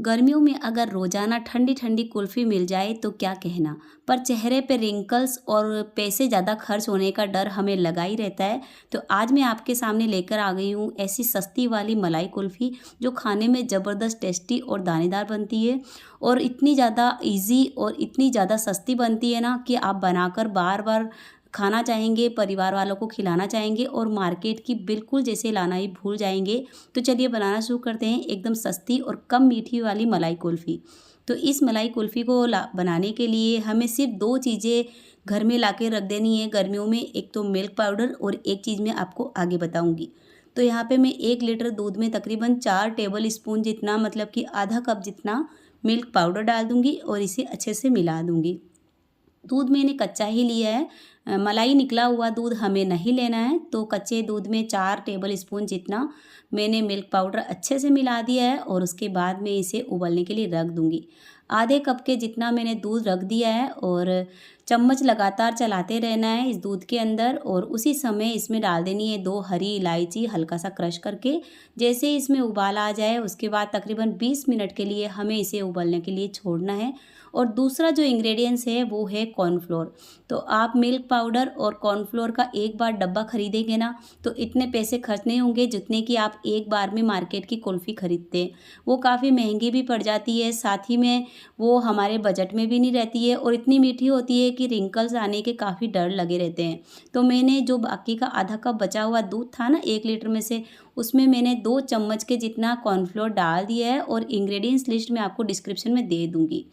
गर्मियों में अगर रोज़ाना ठंडी ठंडी कुल्फ़ी मिल जाए तो क्या कहना। पर चेहरे पे रिंकल्स और पैसे ज़्यादा खर्च होने का डर हमें लगा ही रहता है। तो आज मैं आपके सामने लेकर आ गई हूँ ऐसी सस्ती वाली मलाई कुल्फ़ी जो खाने में ज़बरदस्त टेस्टी और दानेदार बनती है और इतनी ज़्यादा इजी और इतनी ज़्यादा सस्ती बनती है ना कि आप बनाकर बार बार खाना चाहेंगे, परिवार वालों को खिलाना चाहेंगे और मार्केट की बिल्कुल जैसे लाना ही भूल जाएंगे। तो चलिए बनाना शुरू करते हैं एकदम सस्ती और कम मीठी वाली मलाई कुल्फ़ी। तो इस मलाई कुल्फ़ी को बनाने के लिए हमें सिर्फ दो चीज़ें घर में ला के रख देनी है गर्मियों में। एक तो मिल्क पाउडर और एक चीज़ मैं आपको आगे बताऊँगी। तो यहाँ पे मैं 1 लीटर दूध में तकरीबन 4 टेबल स्पून जितना, मतलब कि आधा कप जितना मिल्क पाउडर डाल दूँगी और इसे अच्छे से मिला दूँगी। दूध मैंने कच्चा ही लिया है, मलाई निकला हुआ दूध हमें नहीं लेना है। तो कच्चे दूध में 4 टेबल स्पून जितना मैंने मिल्क पाउडर अच्छे से मिला दिया है और उसके बाद मैं इसे उबलने के लिए रख दूँगी। आधे कप के जितना मैंने दूध रख दिया है और चम्मच लगातार चलाते रहना है इस दूध के अंदर और उसी समय इसमें डाल देनी है 2 हरी इलायची हल्का सा क्रश करके। जैसे ही इसमें उबाल आ जाए उसके बाद तकरीबन 20 मिनट के लिए हमें इसे उबलने के लिए छोड़ना है। और दूसरा जो इंग्रेडिएंट्स है वो है कॉर्नफ्लोर। तो आप मिल्क पाउडर और कॉर्नफ्लोर का एक बार डब्बा खरीदेंगे ना तो इतने पैसे खर्च नहीं होंगे जितने कि आप एक बार में मार्केट की कुल्फ़ी खरीदते हैं। वो काफ़ी महंगी भी पड़ जाती है, साथ ही में वो हमारे बजट में भी नहीं रहती है और इतनी मीठी होती है कि रिंकल्स आने के काफ़ी डर लगे रहते हैं। तो मैंने जो बाकी का आधा कप बचा हुआ दूध था ना 1 लीटर में से, उसमें मैंने 2 चम्मच के जितना कॉर्नफ्लोर डाल दिया है और इंग्रेडिएंट्स लिस्ट मैं आपको डिस्क्रिप्शन में दे दूँगी।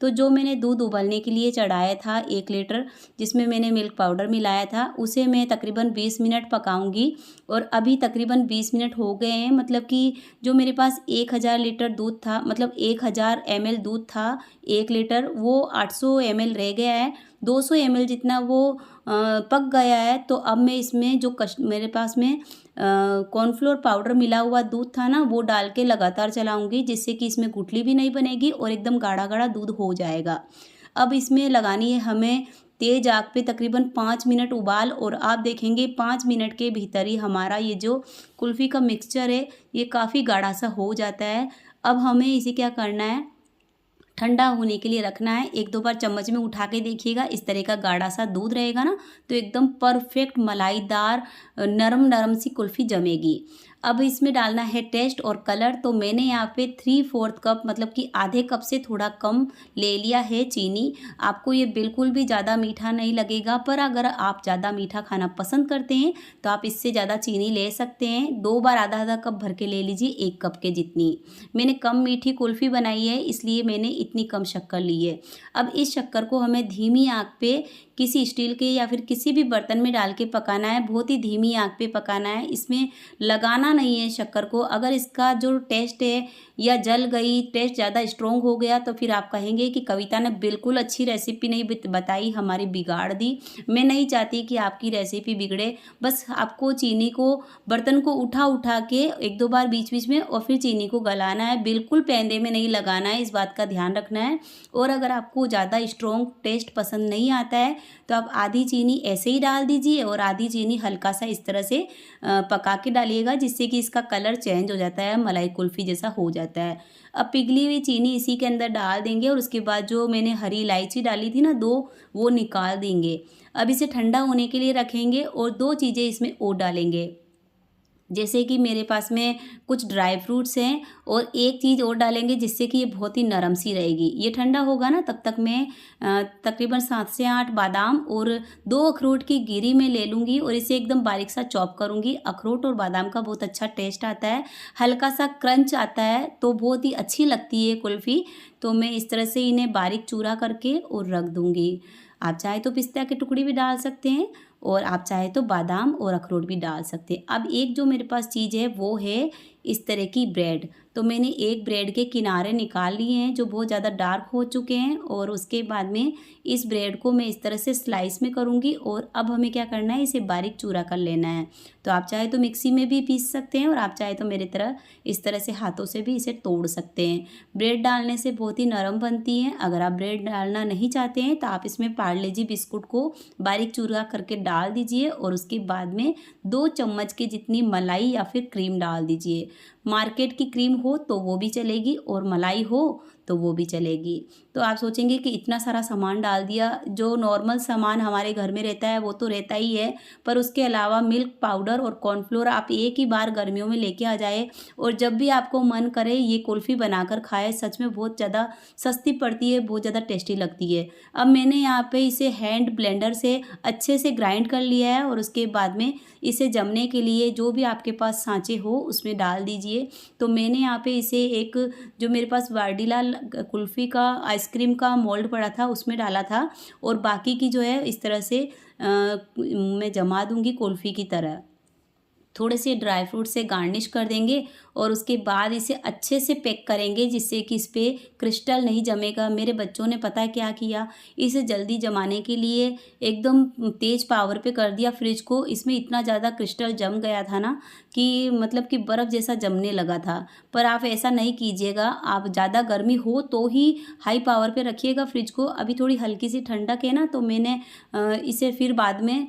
तो जो मैंने दूध उबलने के लिए चढ़ाया था 1 लीटर, जिसमें मैंने मिल्क पाउडर मिलाया था, उसे मैं तकरीबन 20 मिनट पकाऊंगी। और अभी तकरीबन 20 मिनट हो गए हैं, मतलब कि जो मेरे पास 1000 लीटर दूध था, मतलब 1000 ml दूध था 1 लीटर, वो 800 ml रह गया है। 200 ml जितना वो पक गया है। तो अब मैं इसमें जो मेरे पास में कॉर्नफ्लोर पाउडर मिला हुआ दूध था ना वो डाल के लगातार चलाऊंगी, जिससे कि इसमें गुठली भी नहीं बनेगी और एकदम गाढ़ा गाढ़ा दूध हो जाएगा। अब इसमें लगानी है हमें तेज आग पे तकरीबन 5 मिनट उबाल और आप देखेंगे 5 मिनट के भीतर ही हमारा ये जो कुल्फ़ी का मिक्सचर है ये काफ़ी गाढ़ा सा हो जाता है। अब हमें इसे क्या करना है, ठंडा होने के लिए रखना है। 1-2 बार चम्मच में उठा के देखिएगा, इस तरह का गाढ़ा सा दूध रहेगा ना तो एकदम परफेक्ट मलाईदार नरम नरम सी कुल्फ़ी जमेगी। अब इसमें डालना है टेस्ट और कलर। तो मैंने यहाँ पे 3/4 कप, मतलब कि आधे कप से थोड़ा कम ले लिया है चीनी। आपको ये बिल्कुल भी ज़्यादा मीठा नहीं लगेगा, पर अगर आप ज़्यादा मीठा खाना पसंद करते हैं तो आप इससे ज़्यादा चीनी ले सकते हैं। 2 बार आधा आधा कप भर के ले लीजिए 1 कप के जितनी। मैंने कम मीठी कुल्फ़ी बनाई है इसलिए मैंने इतनी कम शक्कर ली है। अब इस शक्कर को हमें धीमी आंच पे किसी स्टील के या फिर किसी भी बर्तन में डाल के पकाना है, बहुत ही धीमी आंच पे पकाना है। इसमें लगाना नहीं है शक्कर को। अगर इसका जो टेस्ट है या जल गई, टेस्ट ज़्यादा स्ट्रॉन्ग हो गया तो फिर आप कहेंगे कि कविता ने बिल्कुल अच्छी रेसिपी नहीं बताई, हमारी बिगाड़ दी। मैं नहीं चाहती कि आपकी रेसिपी बिगड़े। बस आपको चीनी को, बर्तन को उठा उठा के 1-2 बार बीच बीच में और फिर चीनी को गलाना है, बिल्कुल पैंदे में नहीं लगाना है, इस बात का ध्यान रखना है। और अगर आपको ज़्यादा स्ट्रॉन्ग टेस्ट पसंद नहीं आता है तो आप आधी चीनी ऐसे ही डाल दीजिए और आधी चीनी हल्का सा इस तरह से पका के डालिएगा, जिससे कि इसका कलर चेंज हो जाता है, मलाई कुल्फ़ी जैसा हो जाता है। अब पिघली हुई चीनी इसी के अंदर डाल देंगे और उसके बाद जो मैंने हरी इलायची डाली थी ना 2, वो निकाल देंगे। अब इसे ठंडा होने के लिए रखेंगे और 2 चीज़ें इसमें और डालेंगे, जैसे कि मेरे पास में कुछ ड्राई फ्रूट्स हैं और एक चीज़ और डालेंगे जिससे कि ये बहुत ही नरम सी रहेगी। ये ठंडा होगा ना तब तक मैं तकरीबन 7 से 8 बादाम और 2 अखरोट की गिरी में ले लूँगी और इसे एकदम बारीक सा चॉप करूँगी। अखरोट और बादाम का बहुत अच्छा टेस्ट आता है, हल्का सा क्रंच आता है, तो बहुत ही अच्छी लगती है कुल्फ़ी। तो मैं इस तरह से इन्हें बारीक चूरा करके और रख दूँगी। आप चाहे तो पिस्ता के टुकड़े भी डाल सकते हैं और आप चाहे तो बादाम और अखरोट भी डाल सकते हैं। अब एक जो मेरे पास चीज़ है वो है इस तरह की ब्रेड। तो मैंने एक ब्रेड के किनारे निकाल लिए हैं जो बहुत ज़्यादा डार्क हो चुके हैं और उसके बाद में इस ब्रेड को मैं इस तरह से स्लाइस में करूँगी। और अब हमें क्या करना है, इसे बारीक चूरा कर लेना है। तो आप चाहे तो मिक्सी में भी पीस सकते हैं और आप चाहे तो मेरी तरह इस तरह से हाथों से भी इसे तोड़ सकते हैं। ब्रेड डालने से बहुत ही नरम बनती हैं। अगर आप ब्रेड डालना नहीं चाहते हैं तो आप इसमें पार्ले जी बिस्कुट को बारीक चूरा करके डाल दीजिए और उसके बाद में 2 चम्मच के जितनी मलाई या फिर क्रीम डाल दीजिए। मार्केट की क्रीम हो तो वो भी चलेगी और मलाई हो तो वो भी चलेगी। तो आप सोचेंगे कि इतना सारा सामान डाल दिया, जो नॉर्मल सामान हमारे घर में रहता है वो तो रहता ही है, पर उसके अलावा मिल्क पाउडर और कॉर्नफ्लोर आप एक ही बार गर्मियों में लेके आ जाए और जब भी आपको मन करे ये कुल्फ़ी बनाकर खाएँ। सच में बहुत ज़्यादा सस्ती पड़ती है, बहुत ज़्यादा टेस्टी लगती है। अब मैंने यहाँ पे इसे हैंड ब्लेंडर से अच्छे से ग्राइंड कर लिया है और उसके बाद में इसे जमने के लिए जो भी आपके पास सांचे हो उसमें डाल दीजिए। तो मैंने यहाँ पे इसे एक जो मेरे पास वाडीलाल कुल्फ़ी का आइसक्रीम का मोल्ड पड़ा था उसमें डाला था और बाकी की जो है इस तरह से मैं जमा दूँगी कुल्फ़ी की तरह। थोड़े से ड्राई फ्रूट से गार्निश कर देंगे और उसके बाद इसे अच्छे से पैक करेंगे जिससे कि इस पे क्रिस्टल नहीं जमेगा। मेरे बच्चों ने पता है क्या किया, इसे जल्दी जमाने के लिए एकदम तेज़ पावर पे कर दिया फ्रिज को। इसमें इतना ज़्यादा क्रिस्टल जम गया था ना कि मतलब कि बर्फ़ जैसा जमने लगा था। पर आप ऐसा नहीं कीजिएगा, आप ज़्यादा गर्मी हो तो ही हाई पावर पे रखिएगा फ्रिज को। अभी थोड़ी हल्की सी ठंडक है ना, तो मैंने इसे फिर बाद में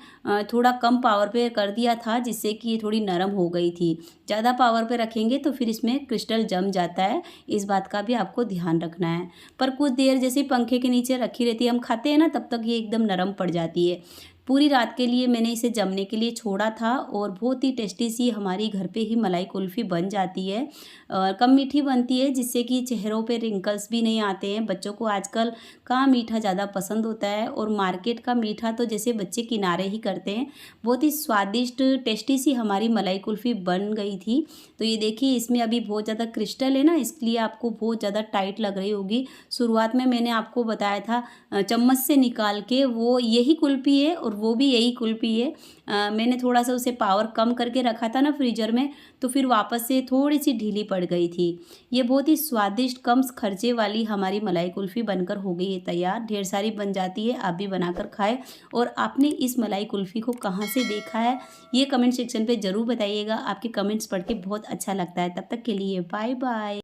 थोड़ा कम पावर पे कर दिया था जिससे कि ये थोड़ी नरम हो गई थी। ज़्यादा पावर पे रखेंगे तो फिर इसमें क्रिस्टल जम जाता है, इस बात का भी आपको ध्यान रखना है। पर कुछ देर जैसे पंखे के नीचे रखी रहती है, हम खाते हैं ना, तब तक ये एकदम नरम पड़ जाती है। पूरी रात के लिए मैंने इसे जमने के लिए छोड़ा था और बहुत ही टेस्टी सी हमारी घर पे ही मलाई कुल्फ़ी बन जाती है। कम मीठी बनती है जिससे कि चेहरों पे रिंकल्स भी नहीं आते हैं। बच्चों को आजकल कहाँ मीठा ज़्यादा पसंद होता है और मार्केट का मीठा तो जैसे बच्चे किनारे ही करते हैं। बहुत ही स्वादिष्ट टेस्टी सी हमारी मलाई कुल्फ़ी बन गई थी। तो ये देखिए, इसमें अभी बहुत ज़्यादा क्रिस्टल है ना, इसलिए आपको बहुत ज़्यादा टाइट लग रही होगी। शुरुआत में मैंने आपको बताया था चम्मच से निकाल के वो यही कुल्फ़ी है और वो भी यही कुल्फ़ी है। मैंने थोड़ा सा उसे पावर कम करके रखा था ना फ्रीज़र में, तो फिर वापस से थोड़ी सी ढीली पड़ गई थी। ये बहुत ही स्वादिष्ट कम खर्चे वाली हमारी मलाई कुल्फ़ी बनकर हो गई है तैयार। ढेर सारी बन जाती है, आप भी बनाकर खाएं। और आपने इस मलाई कुल्फ़ी को कहाँ से देखा है ये कमेंट सेक्शन पे ज़रूर बताइएगा। आपके कमेंट्स पढ़ के बहुत अच्छा लगता है। तब तक के लिए बाय बाय।